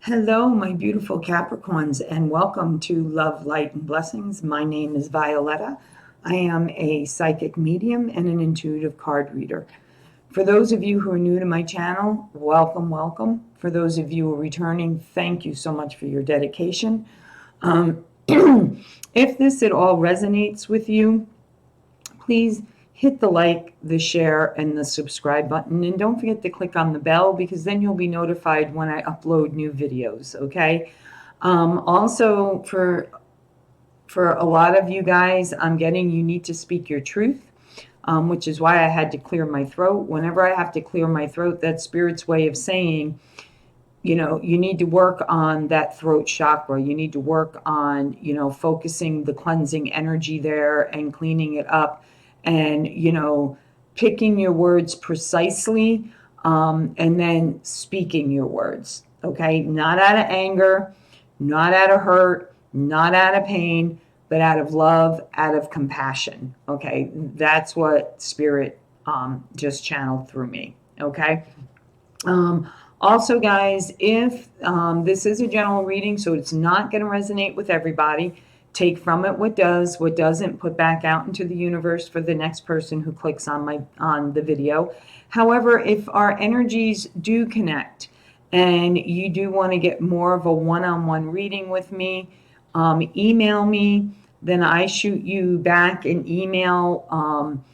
Hello, my beautiful Capricorns, and welcome to Love, Light, and Blessings. My name is Violetta. I am a psychic medium and an intuitive card reader. For those of you who are new to my channel, welcome, welcome. For those of you who are returning, thank you so much for your dedication. If this at all resonates with you, please hit the like, the share, and the subscribe button. And don't forget to click on the bell because then you'll be notified when I upload new videos, okay? Also, for a lot of you guys, I'm getting you need to speak your truth, which is why I had to clear my throat. Whenever I have to clear my throat, that's Spirit's way of saying, you know, you need to work on that throat chakra. You need to work on, you know, focusing the cleansing energy there and cleaning it up and, you know, picking your words precisely, and then speaking your words, okay? Not out of anger, not out of hurt, not out of pain, but out of love, out of compassion, okay? That's what Spirit just channeled through me, okay? Also, guys, if this is a general reading, so it's not going to resonate with everybody, take from it what does, what doesn't, put back out into the universe for the next person who clicks on the video. However, if our energies do connect and you do want to get more of a one-on-one reading with me, email me. Then I shoot you back an email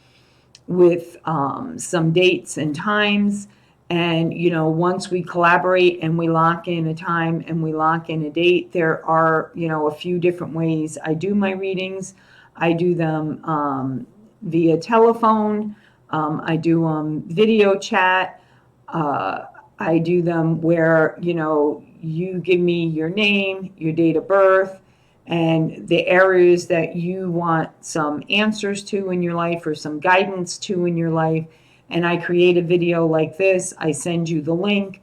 with some dates and times. And, you know, once we collaborate and we lock in a time and we lock in a date, there are, you know, a few different ways I do my readings. I do them via telephone. I do video chat. I do them where, you know, you give me your name, your date of birth, and the areas that you want some answers to in your life or some guidance to in your life. And I create a video like this. I send you the link,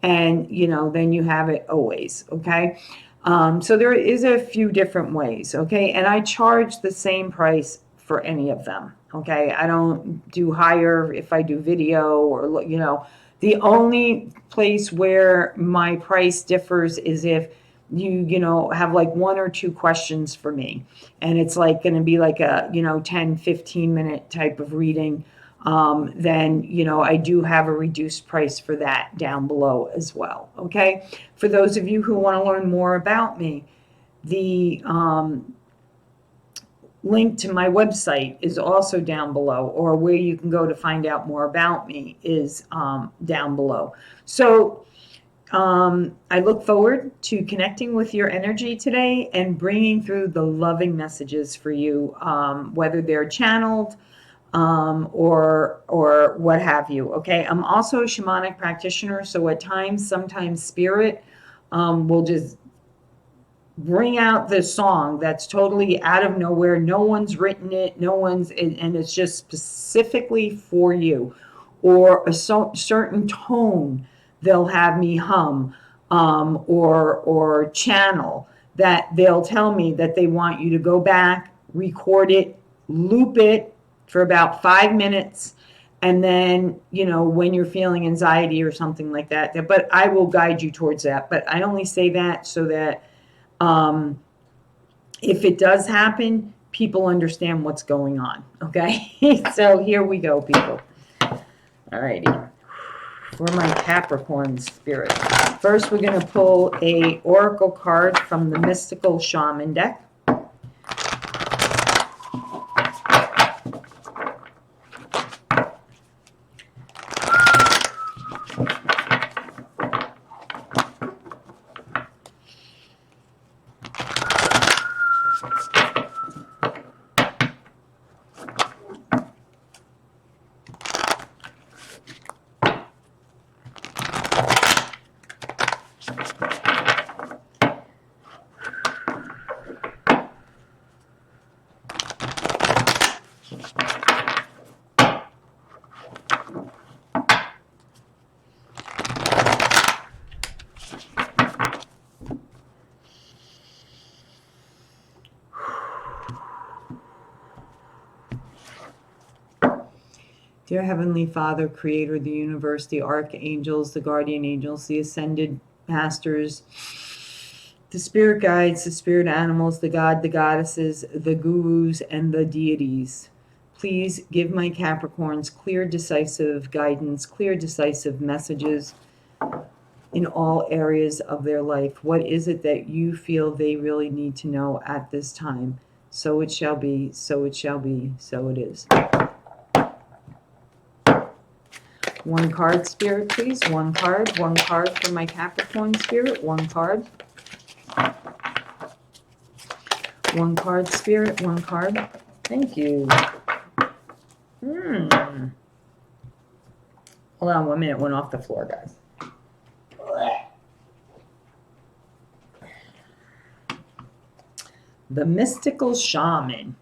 and, you know, then you have it always, okay? So there is a few different ways, okay? And I charge the same price for any of them, okay? I don't do higher if I do video or, you know. The only place where my price differs is if you know, have like 1 or 2 questions for me. And it's like going to be like a, you know, 10, 15-minute type of reading. Then, you know, I do have a reduced price for that down below as well, okay? For those of you who want to learn more about me, the link to my website is also down below, or where you can go to find out more about me is down below. So I look forward to connecting with your energy today and bringing through the loving messages for you, whether they're channeled or what have you, okay? I'm also a shamanic practitioner, so at times, sometimes Spirit will just bring out this song that's totally out of nowhere. No one's written it, no one's, and it's just specifically for you, or a certain tone they'll have me hum, or channel that they'll tell me that they want you to go back, record it, loop it for about 5 minutes, and then, you know, when you're feeling anxiety or something like that, but I will guide you towards that. But I only say that so that if it does happen, people understand what's going on, okay? So here we go, people. All righty. For my Capricorn spirit. First, we're going to pull a oracle card from the Mystical Shaman deck. Dear Heavenly Father, Creator of the universe, the archangels, the guardian angels, the ascended masters, the spirit guides, the spirit animals, the god, the goddesses, the gurus, and the deities. Please give my Capricorns clear, decisive guidance, clear, decisive messages in all areas of their life. What is it that you feel they really need to know at this time? So it shall be, so it shall be, so it is. One card, Spirit, please. One card for my Capricorn Spirit. One card. One card, Spirit. One card. Thank you. Hold on 1 minute. Went off the floor, guys. The Mystical Shaman.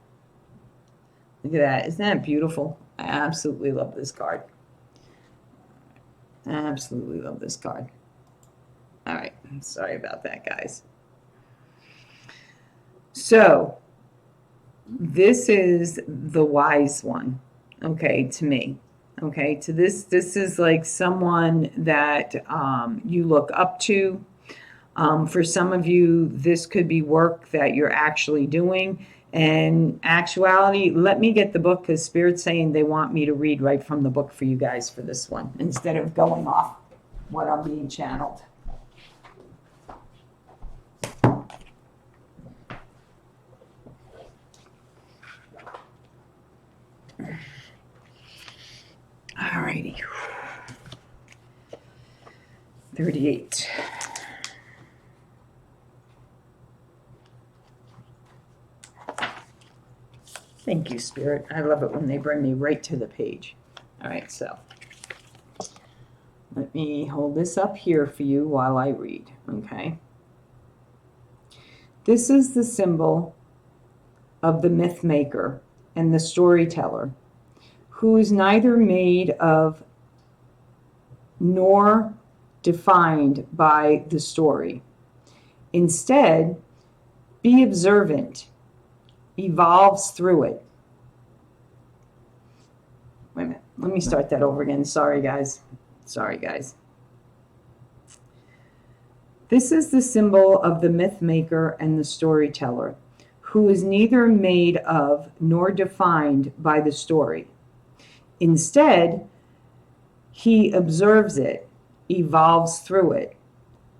Look at that. Isn't that beautiful? I absolutely love this card. I absolutely love this card. All right. Sorry about that, guys. So, this is the wise one, okay, to me. Okay, to this is like someone that you look up to. For some of you, this could be work that you're actually doing. In actuality, let me get the book because Spirit's saying they want me to read right from the book for you guys for this one instead of going off what I'm being channeled. Alrighty. 38. Thank you, Spirit. I love it when they bring me right to the page. All right, so let me hold this up here for you while I read, okay? This is the symbol of the myth maker and the storyteller, who is neither made of nor defined by the story. Instead, be observant, evolves through it. Wait a minute. Let me start that over again. Sorry, guys. Sorry, guys. This is the symbol of the myth maker and the storyteller, who is neither made of nor defined by the story. Instead, he observes it, evolves through it,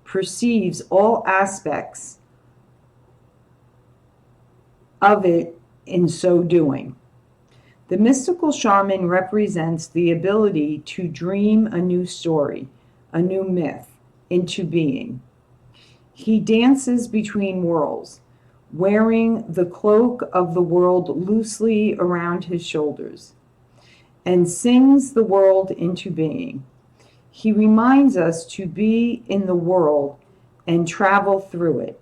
perceives all aspects of it in so doing. The mystical shaman represents the ability to dream a new story, a new myth, into being. He dances between worlds, wearing the cloak of the world loosely around his shoulders, and sings the world into being. He reminds us to be in the world and travel through it,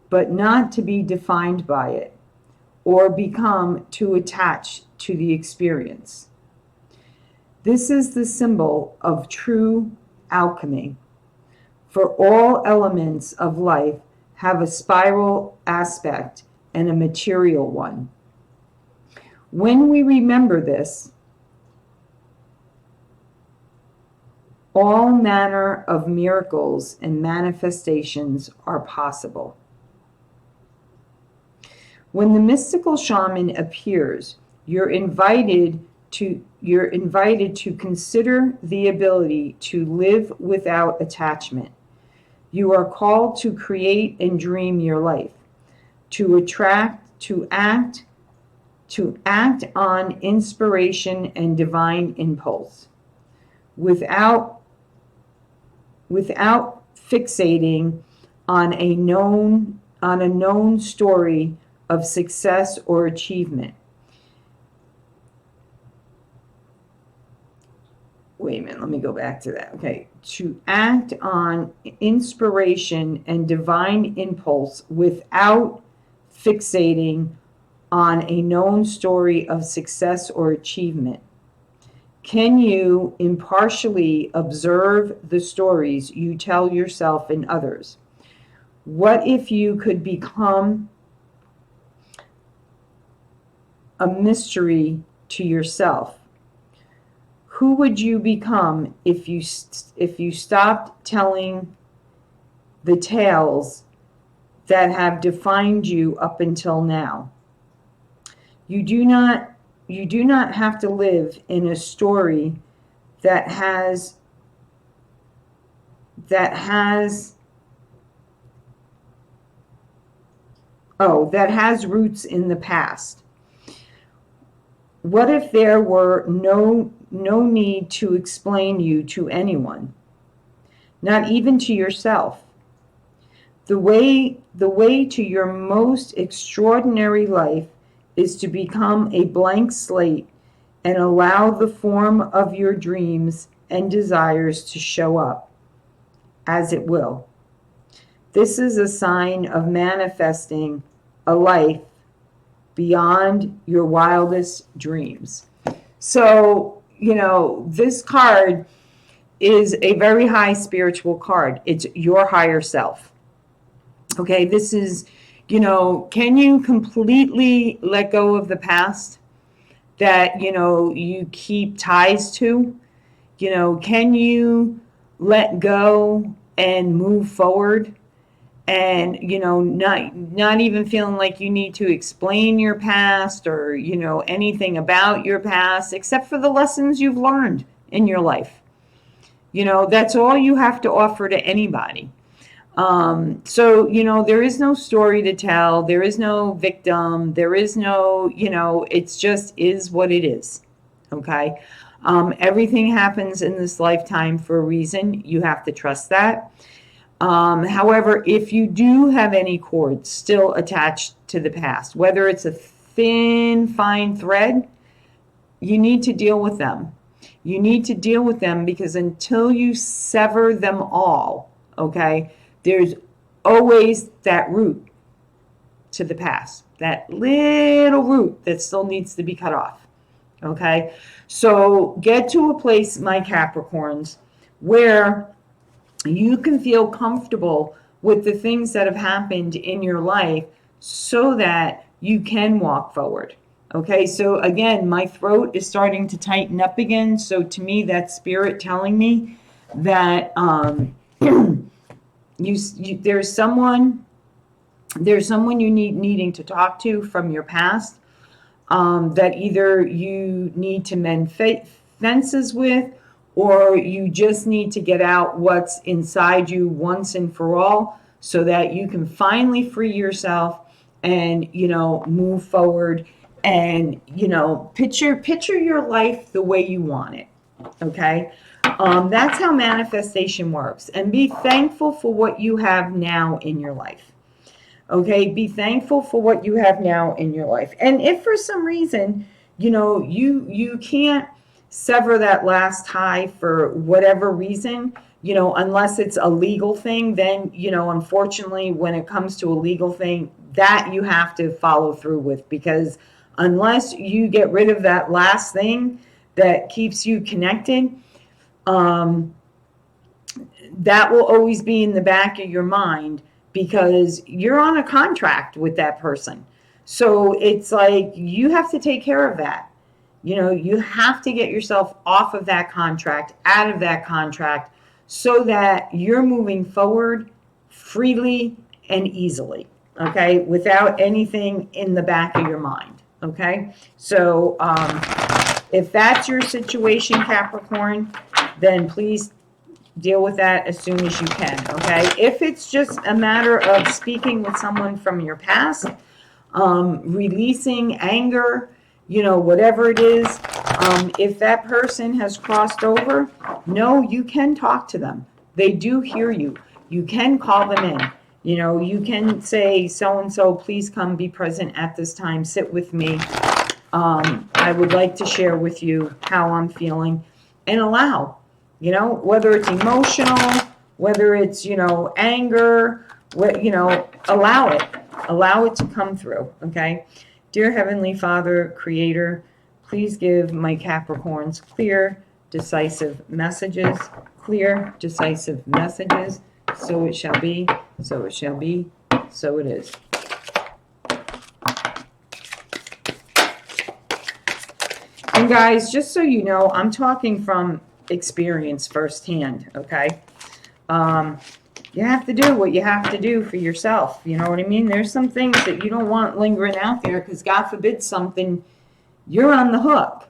but not to be defined by it or become too attached to the experience. This is the symbol of true alchemy, for all elements of life have a spiral aspect and a material one. When we remember this, all manner of miracles and manifestations are possible. When the mystical shaman appears, you're invited to consider the ability to live without attachment. You are called to create and dream your life, to act on inspiration and divine impulse, without fixating on a known story of success or achievement. Wait a minute, let me go back to that. Okay, to act on inspiration and divine impulse without fixating on a known story of success or achievement. Can you impartially observe the stories you tell yourself and others? What if you could become a mystery to yourself? Who would you become if you stopped telling the tales that have defined you up until now. You do not have to live in a story that has roots in the past. What if there were no need to explain you to anyone, not even to yourself? The way to your most extraordinary life is to become a blank slate and allow the form of your dreams and desires to show up as it will. This is a sign of manifesting a life beyond your wildest dreams. So, this card is a very high spiritual card. It's your higher self. Okay, this is, can you completely let go of the past that, you keep ties to? Can you let go and move forward? And, not even feeling like you need to explain your past or, anything about your past except for the lessons you've learned in your life. That's all you have to offer to anybody. So, there is no story to tell. There is no victim. There is no, it's just is what it is. Okay. Everything happens in this lifetime for a reason. You have to trust that. However, if you do have any cords still attached to the past, whether it's a thin, fine thread, you need to deal with them. You need to deal with them because until you sever them all, okay, there's always that root to the past, that little root that still needs to be cut off, okay? So get to a place, my Capricorns, where you can feel comfortable with the things that have happened in your life so that you can walk forward. Okay, so again, my throat is starting to tighten up again. So to me, that's spirit telling me that there's someone you needing to talk to from your past, that either you need to mend fences with, or you just need to get out what's inside you once and for all so that you can finally free yourself and, move forward and, picture your life the way you want it. Okay. That's how manifestation works. And be thankful for what you have now in your life. Okay. Be thankful for what you have now in your life. And if for some reason, you can't sever that last tie for whatever reason, unless it's a legal thing, then, unfortunately, when it comes to a legal thing, that you have to follow through with, because unless you get rid of that last thing that keeps you connected, that will always be in the back of your mind because you're on a contract with that person. So it's like you have to take care of that. You have to get yourself off of that contract, out of that contract, so that you're moving forward freely and easily, okay, without anything in the back of your mind, okay? So if that's your situation, Capricorn, then please deal with that as soon as you can, okay? If it's just a matter of speaking with someone from your past, releasing anger, whatever it is, if that person has crossed over, no, you can talk to them. They do hear you. You can call them in. You can say, so-and-so, please come be present at this time. Sit with me. I would like to share with you how I'm feeling, and allow, whether it's emotional, whether it's, anger, allow it to come through. Okay. Dear Heavenly Father, Creator, please give my Capricorns clear, decisive messages. Clear, decisive messages. So it shall be, so it shall be, so it is. And guys, just so you know, I'm talking from experience firsthand, okay? you have to do what you have to do for yourself. You know what I mean? There's some things that you don't want lingering out there because God forbid something, you're on the hook.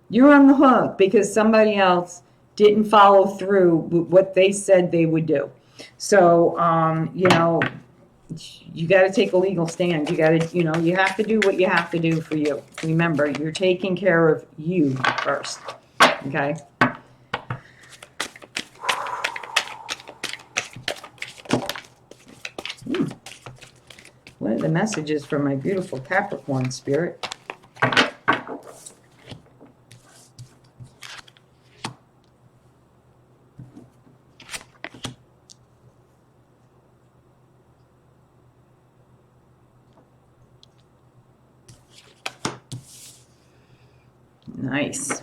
You're on the hook because somebody else didn't follow through with what they said they would do. So, you know, you got to take a legal stand. You got to, you know, you have to do what you have to do for you. Remember, you're taking care of you first. Okay? What are the messages for my beautiful Capricorn spirit? Nice.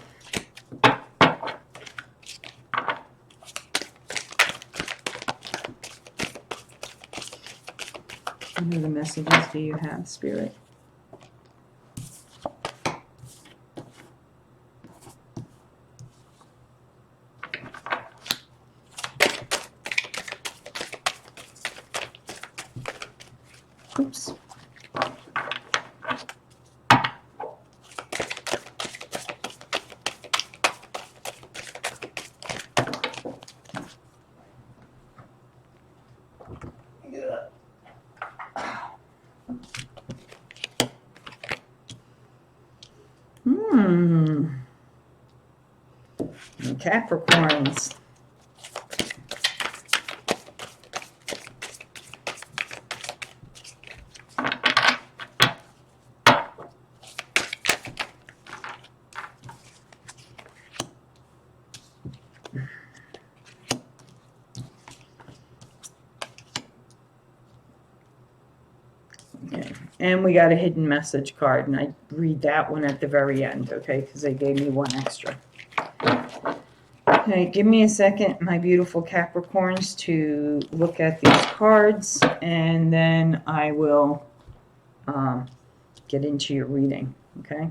What other messages do you have, Spirit? Oops. Capricorns. Okay, and we got a hidden message card, and I read that one at the very end, okay, because they gave me one extra. Okay, give me a second, my beautiful Capricorns, to look at these cards, and then I will get into your reading, okay?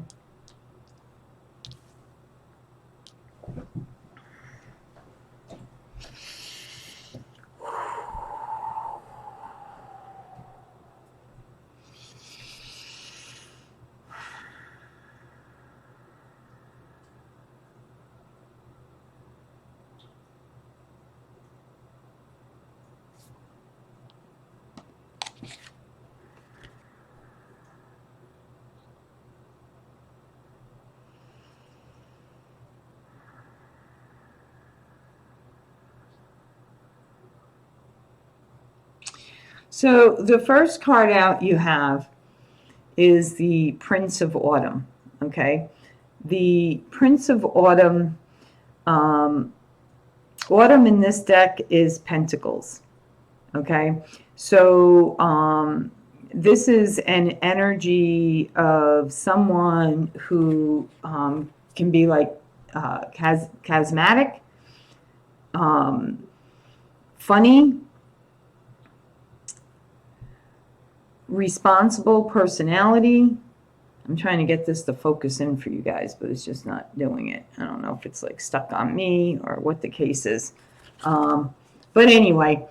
So the first card out you have is the Prince of Autumn, okay? The Prince of Autumn, autumn in this deck is Pentacles, okay? So this is an energy of someone who can be like charismatic, funny, responsible personality. I'm trying to get this to focus in for you guys, but it's just not doing it. I don't know if it's like stuck on me or what the case is. But anyway,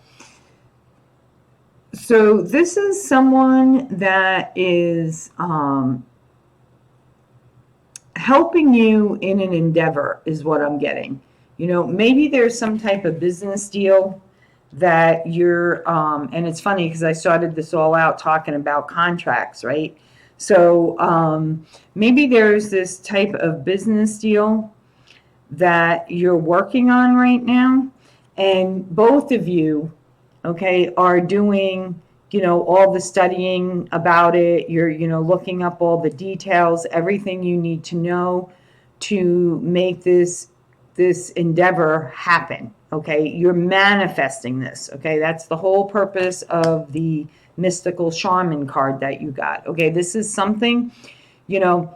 so this is someone that is helping you in an endeavor is what I'm getting. You know, maybe there's some type of business deal that you're, and it's funny because I started this all out talking about contracts, right? So maybe there's this type of business deal that you're working on right now, and both of you, okay, are doing, you know, all the studying about it. You're, you know, looking up all the details, everything you need to know to make this endeavor happen. Okay, you're manifesting this. Okay, that's the whole purpose of the mystical shaman card that you got. Okay, this is something, you know,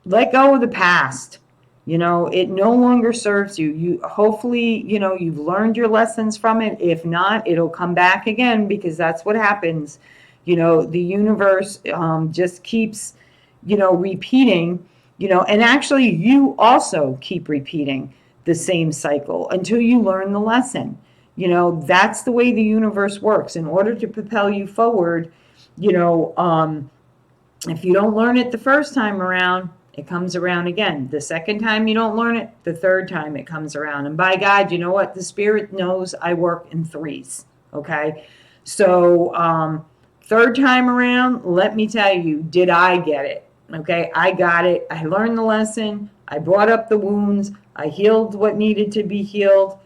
let go of the past. You know, it no longer serves you. You hopefully, you know, you've learned your lessons from it. If not, it'll come back again, because that's what happens. You know, the universe just keeps, you know, repeating, you know, and actually you also keep repeating the same cycle until you learn the lesson. You know, that's the way the universe works. In order to propel you forward, you know, if you don't learn it the first time around, it comes around again. The second time you don't learn it, the third time it comes around. And by God, you know what? The Spirit knows I work in threes. Okay. So, third time around, let me tell you, did I get it? Okay. I got it. I learned the lesson. I brought up the wounds. I healed what needed to be healed.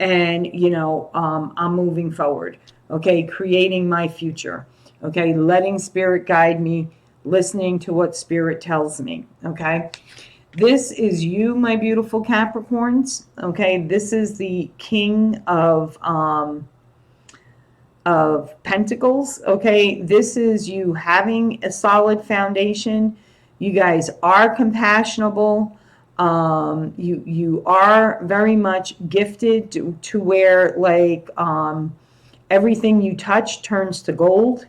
And, you know, I'm moving forward. Okay. Creating my future. Okay. Letting Spirit guide me. Listening to what Spirit tells me. Okay. This is you, my beautiful Capricorns. Okay. This is the King of Pentacles. Okay. This is you having a solid foundation. You guys are compassionable. You are very much gifted to where like everything you touch turns to gold.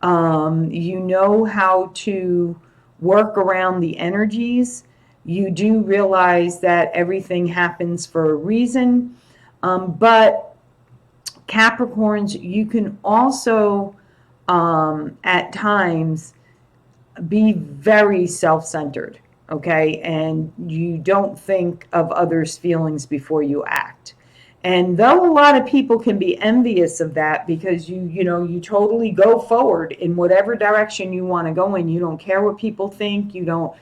You know how to work around the energies. You do realize that everything happens for a reason. But Capricorns, you can also at times be very self-centered, okay? And you don't think of others' feelings before you act. And though a lot of people can be envious of that because you totally go forward in whatever direction you want to go in, you don't care what people think, you don't,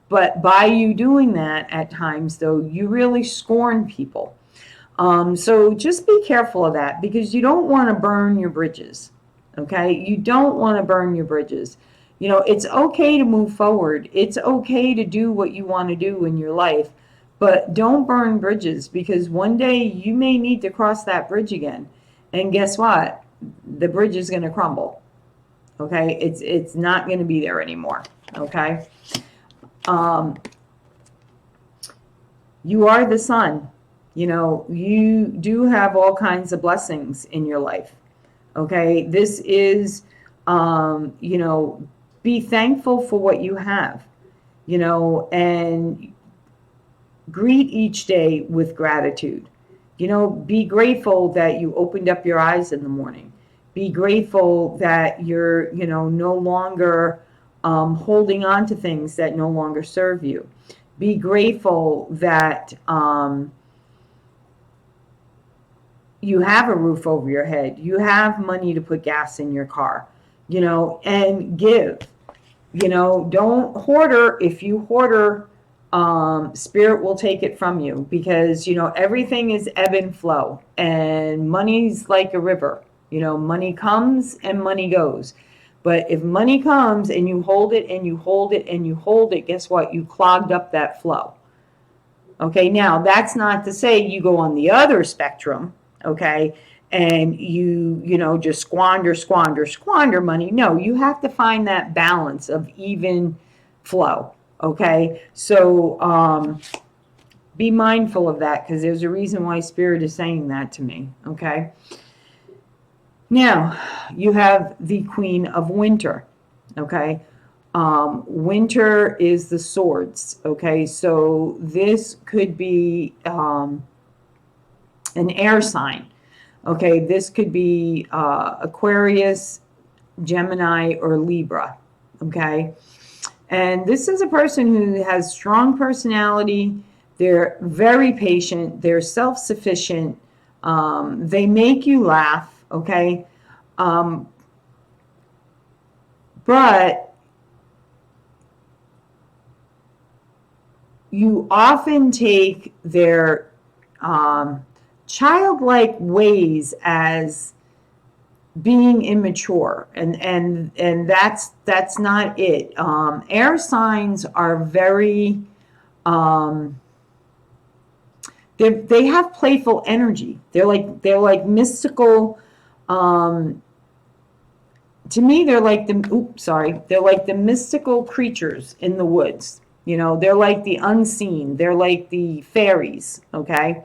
but by you doing that at times, though, you really scorn people. So just be careful of that because you don't want to burn your bridges, okay? You don't want to burn your bridges. It's okay to move forward. It's okay to do what you want to do in your life. But don't burn bridges because one day you may need to cross that bridge again. And guess what? The bridge is going to crumble. Okay? It's not going to be there anymore. Okay? You are the sun. You do have all kinds of blessings in your life. Okay? This is, be thankful for what you have. And greet each day with gratitude. Be grateful that you opened up your eyes in the morning. Be grateful that you're, no longer holding on to things that no longer serve you. Be grateful that you have a roof over your head. You have money to put gas in your car, and give. Don't hoarder. If you hoarder, Spirit will take it from you because, everything is ebb and flow and money's like a river. Money comes and money goes. But if money comes and you hold it and you hold it and you hold it, guess what? You clogged up that flow. Okay, now that's not to say you go on the other spectrum, okay, and you just squander money. No, you have to find that balance of even flow. Okay, so be mindful of that because there's a reason why Spirit is saying that to me. Okay, now you have the Queen of Winter. Okay, winter is the swords. Okay, so this could be an air sign. Okay, this could be Aquarius, Gemini, or Libra. Okay. And this is a person who has strong personality. They're very patient. They're self-sufficient. They make you laugh, okay? But you often take their childlike ways as being immature, and that's not it. Air signs are very they have playful energy. They're like mystical. To me, they're like the mystical creatures in the woods. They're like the unseen. They're like the fairies. Okay.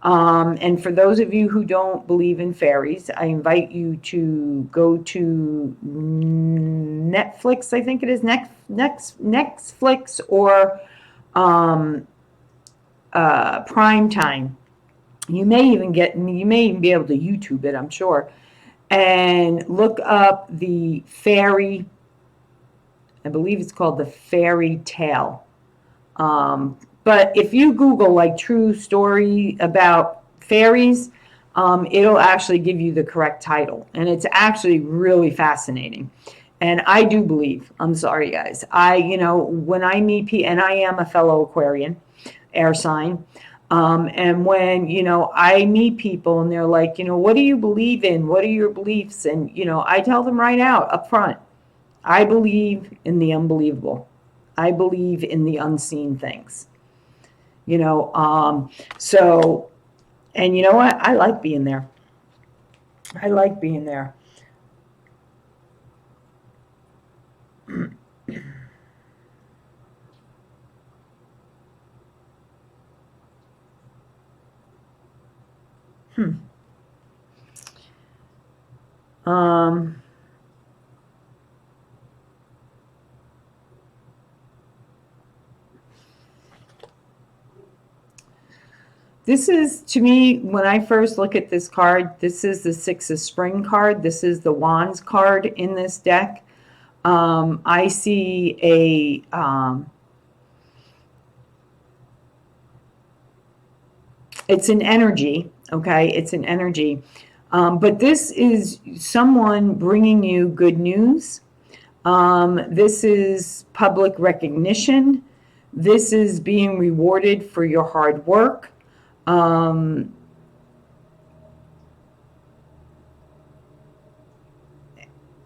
And for those of you who don't believe in fairies, I invite you to go to Netflix. I think it is Netflix or Prime Time. You may even be able to YouTube it, I'm sure, and look up the fairy. I believe it's called the fairy tale. But if you Google like true story about fairies, it'll actually give you the correct title. And it's actually really fascinating. And I do believe, I'm sorry guys, when I meet people, and I am a fellow Aquarian, air sign, and when, I meet people and they're like, what do you believe in? What are your beliefs? And, I tell them right out up front, I believe in the unbelievable. I believe in the unseen things. So, and you know what? I like being there. I like being there. This is, to me, when I first look at this card, this is the Six of Spring card. This is the Wands card in this deck. I see it's an energy, okay? It's an energy. But this is someone bringing you good news. This is public recognition. This is being rewarded for your hard work. And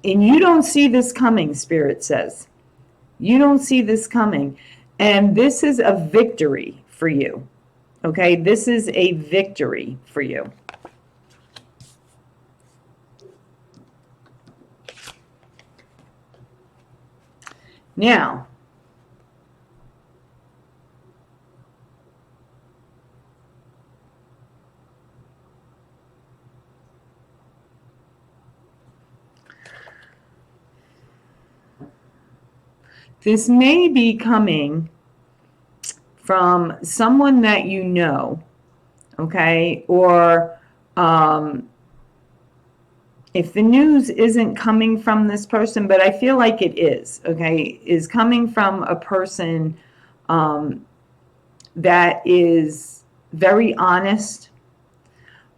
you don't see this coming, Spirit says. You don't see this coming. And this is a victory for you. Okay, this is a victory for you. Now, this may be coming from someone that you know, okay? Or if the news isn't coming from this person, but I feel like it is, okay, is coming from a person that is very honest,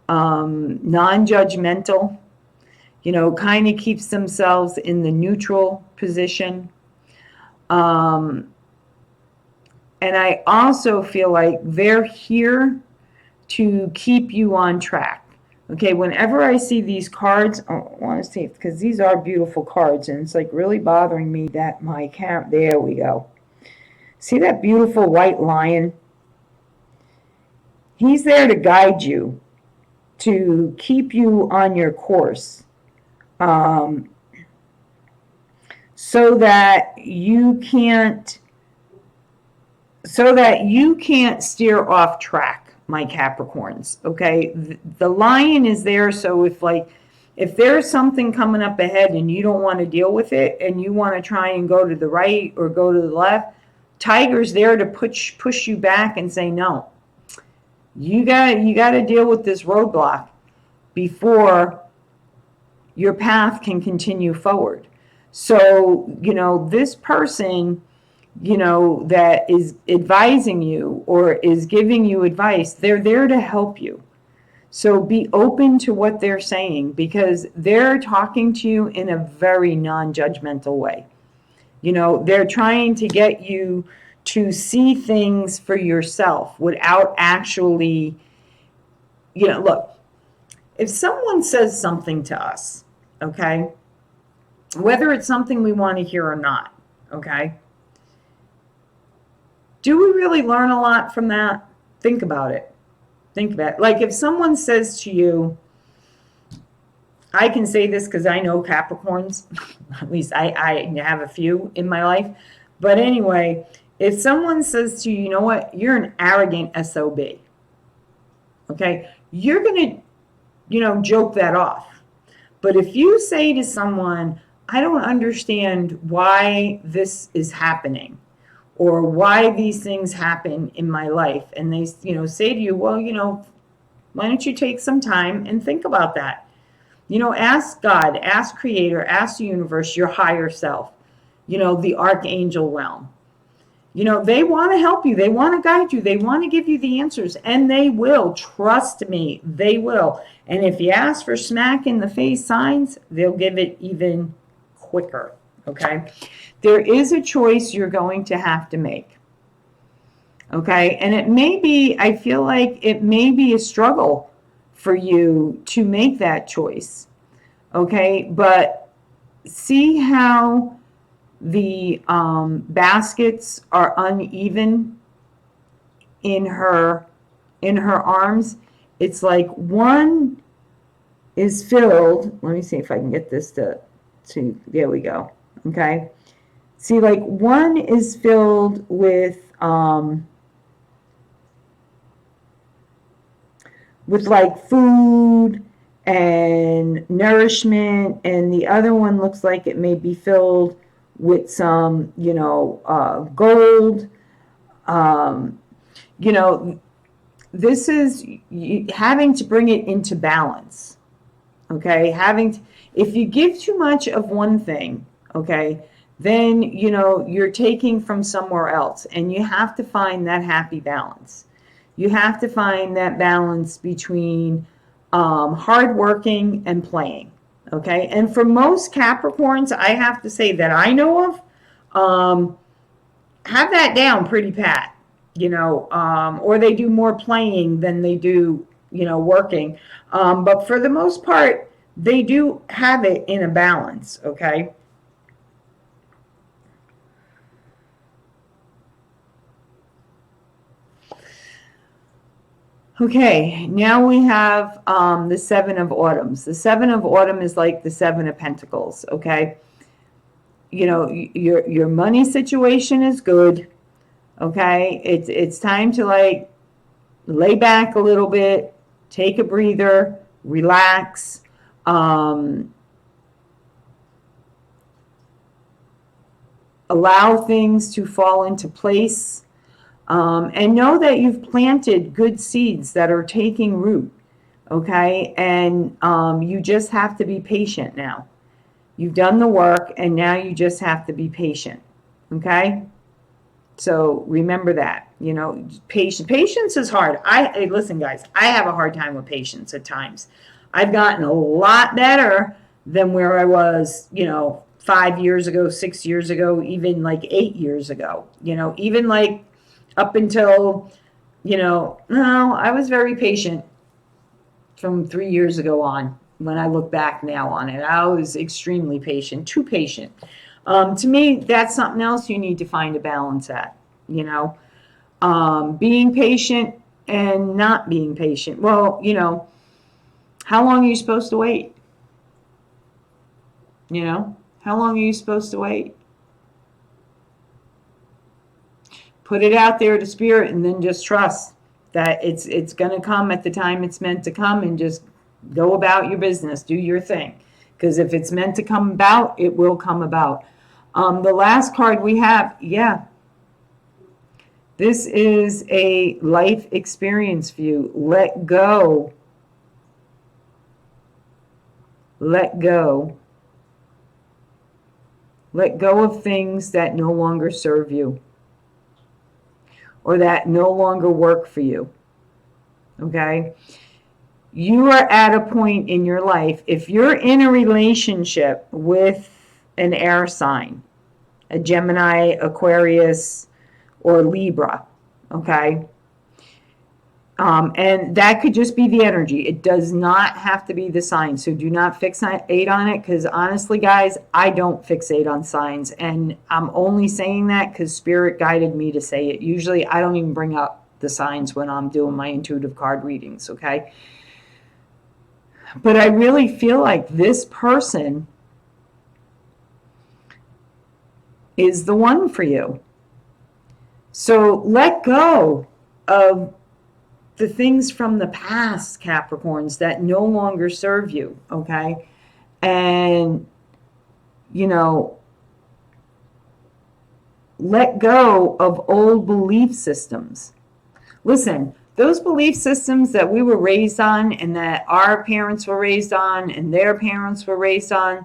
non-judgmental, kind of keeps themselves in the neutral position. And I also feel like they're here to keep you on track. Okay, whenever I see these cards, I want to see, because these are beautiful cards, and it's like really bothering me that my camera, there we go. See that beautiful white lion? He's there to guide you, to keep you on your course, so that you can't steer off track, my Capricorns. Okay, the lion is there, so if there's something coming up ahead and you don't want to deal with it and you want to try and go to the right or go to the left, Tiger's there to push you back and say, no, you got to deal with this roadblock before your path can continue forward. So, this person, that is advising you or is giving you advice, they're there to help you. So be open to what they're saying, because they're talking to you in a very non-judgmental way. They're trying to get you to see things for yourself without actually, look, if someone says something to us, okay, whether it's something we want to hear or not, okay, do we really learn a lot from that? Think about it. Like if someone says to you, I can say this because I know Capricorns, at least I have a few in my life. But anyway, if someone says to you, you know what, you're an arrogant SOB, okay, you're going to, joke that off. But if you say to someone, I don't understand why this is happening, or why these things happen in my life, and they, say to you, well, Why don't you take some time and think about that? You know, ask God, ask Creator, ask the universe, your higher self, you know, the archangel realm. You know, they want to help you. They want to guide you. They want to give you the answers. And they will. Trust me, they will. And if you ask for smack in the face signs, they'll give it even quicker. Okay? There is a choice you're going to have to make. Okay? And it may be, I feel like it may be a struggle for you to make that choice. Okay? But see how the baskets are uneven in her arms. It's like one is filled. Let me see if I can get this to there we go. Okay. See, like one is filled with like food and nourishment, and the other one looks like it may be filled with some, you know, gold. You know, this is having to bring it into balance. Okay, if you give too much of one thing, okay, then, you know, you're taking from somewhere else, and you have to find that happy balance. You have to find that balance between hardworking and playing. Okay, and for most Capricorns, I have to say that I know of, have that down pretty pat, you know, or they do more playing than they do, you know, working. But for the most part, they do have it in a balance, okay? Okay, now we have the Seven of Autumns. The Seven of Autumn is like the Seven of Pentacles, okay? You know, your money situation is good, okay? It's time to like lay back a little bit, take a breather, relax. Allow things to fall into place. And know that you've planted good seeds that are taking root, okay? And you just have to be patient now. You've done the work, and now you just have to be patient, okay? So remember that, you know, patience is hard. Hey, listen, guys, I have a hard time with patience at times. I've gotten a lot better than where I was, you know, 5 years ago, 6 years ago, even like 8 years ago, you know, even like up until, you know, no, I was very patient from 3 years ago on. When I look back now on it, I was extremely patient, too patient. To me, that's something else you need to find a balance at, you know. Being patient and not being patient. Well, you know, how long are you supposed to wait? You know, how long are you supposed to wait? Put it out there to spirit, and then just trust that it's going to come at the time it's meant to come, and just go about your business, do your thing. Because if it's meant to come about, it will come about. The last card we have, yeah, this is a life experience view. Let go. Let go. Let go of things that no longer serve you, or that no longer work for you. Okay? You are at a point in your life, if you're in a relationship with an air sign, a Gemini, Aquarius, or Libra, okay? And that could just be the energy. It does not have to be the sign. So do not fixate on it, because honestly, guys, I don't fixate on signs. And I'm only saying that because Spirit guided me to say it. Usually I don't even bring up the signs when I'm doing my intuitive card readings, okay? But I really feel like this person is the one for you. So let go of the things from the past, Capricorns, that no longer serve you, okay? And, you know, let go of old belief systems. Listen, those belief systems that we were raised on and that our parents were raised on and their parents were raised on,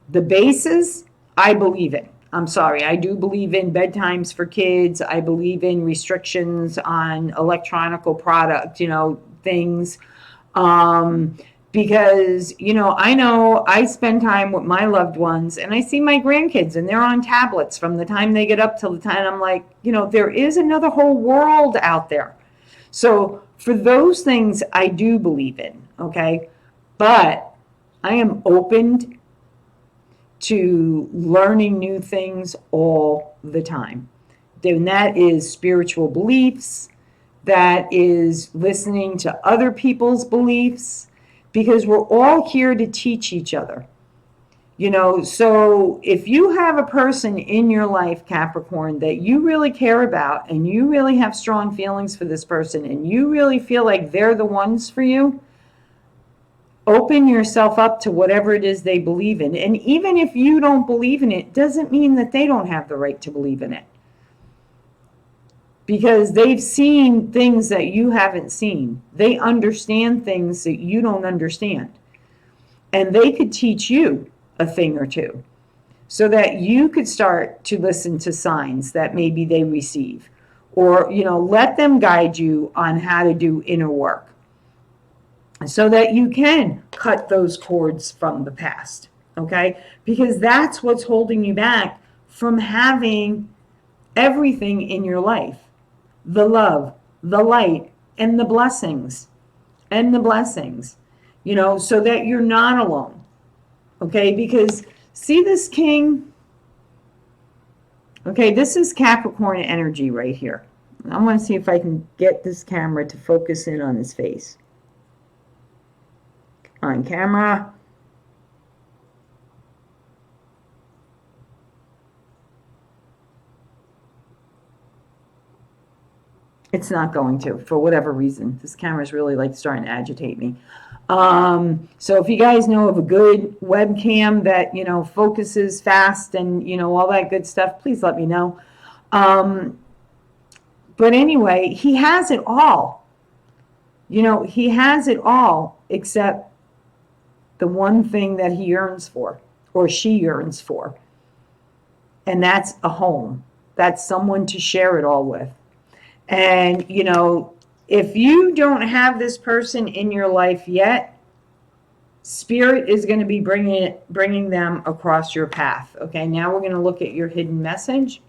the basis, I believe in. I'm sorry, I do believe in bedtimes for kids. I believe in restrictions on electronical product, things. Because, I know I spend time with my loved ones and I see my grandkids and they're on tablets from the time they get up till the time I'm like, there is another whole world out there. So for those things, I do believe in, okay? But I am open to learning new things all the time. And that is spiritual beliefs, that is listening to other people's beliefs, because we're all here to teach each other. So if you have a person in your life, Capricorn, that you really care about and you really have strong feelings for this person and you really feel like they're the ones for you, open yourself up to whatever it is they believe in. And even if you don't believe in it, doesn't mean that they don't have the right to believe in it. Because they've seen things that you haven't seen. They understand things that you don't understand. And they could teach you a thing or two so that you could start to listen to signs that maybe they receive. Or, let them guide you on how to do inner work so that you can cut those cords from the past, okay? Because that's what's holding you back from having everything in your life. The love, the light, and the blessings. So that you're not alone. Okay, because see this king? Okay, this is Capricorn energy right here. I want to see if I can get this camera to focus in on his face. On camera. It's not going to, for whatever reason. This camera is really starting to agitate me. So if you guys know of a good webcam that, focuses fast and, all that good stuff, please let me know. But anyway, he has it all. He has it all except the one thing that he yearns for, or she yearns for. And that's a home. That's someone to share it all with. And, if you don't have this person in your life yet, Spirit is going to be bringing them across your path. Okay, now we're going to look at your hidden message.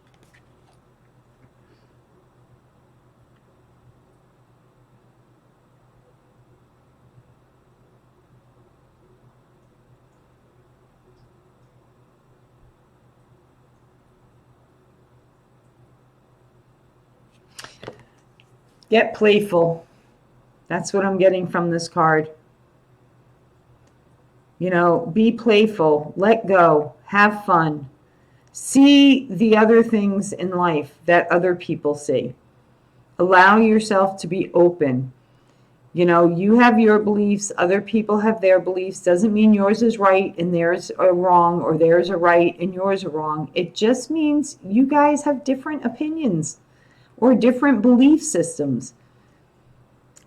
Get playful. That's what I'm getting from this card. Be playful, let go, have fun. See the other things in life that other people see. Allow yourself to be open. You have your beliefs, other people have their beliefs. Doesn't mean yours is right and theirs are wrong, or theirs are right and yours are wrong. It just means you guys have different opinions or different belief systems.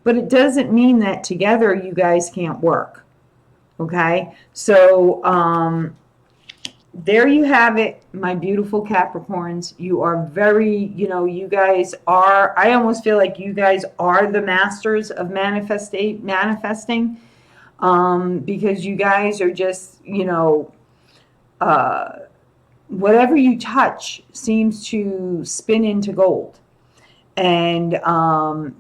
But it doesn't mean that together you guys can't work. Okay? So there you have it, my beautiful Capricorns. You are very, you guys are, I almost feel like you guys are the masters of manifesting, because you guys are just, whatever you touch seems to spin into gold. And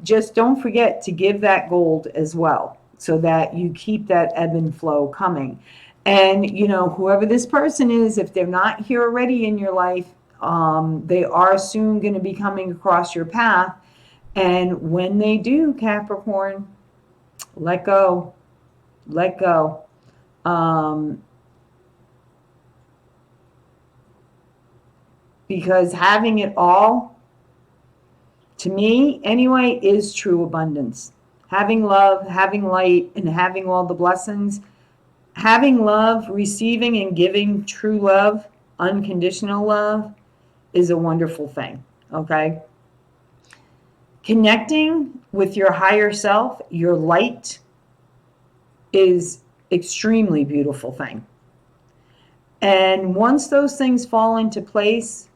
just don't forget to give that gold as well, so that you keep that ebb and flow coming. And, whoever this person is, if they're not here already in your life, they are soon going to be coming across your path. And when they do, Capricorn, let go. Let go. Because having it all, to me, anyway, is true abundance. Having love, having light, and having all the blessings. Having love, receiving and giving true love, unconditional love, is a wonderful thing, okay? Connecting with your higher self, your light, is extremely beautiful thing. And once those things fall into place,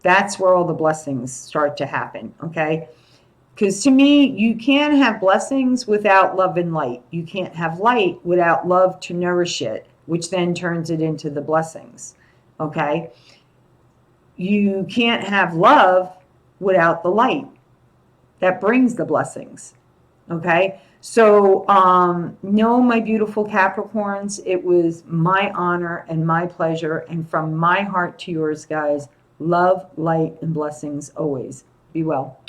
that's where all the blessings start to happen, okay? Because to me, you can't have blessings without love and light. You can't have light without love to nourish it, which then turns it into the blessings, okay? You can't have love without the light. That brings the blessings, okay? So, no, my beautiful Capricorns, it was my honor and my pleasure. And from my heart to yours, guys, love, light, and blessings always. Be well.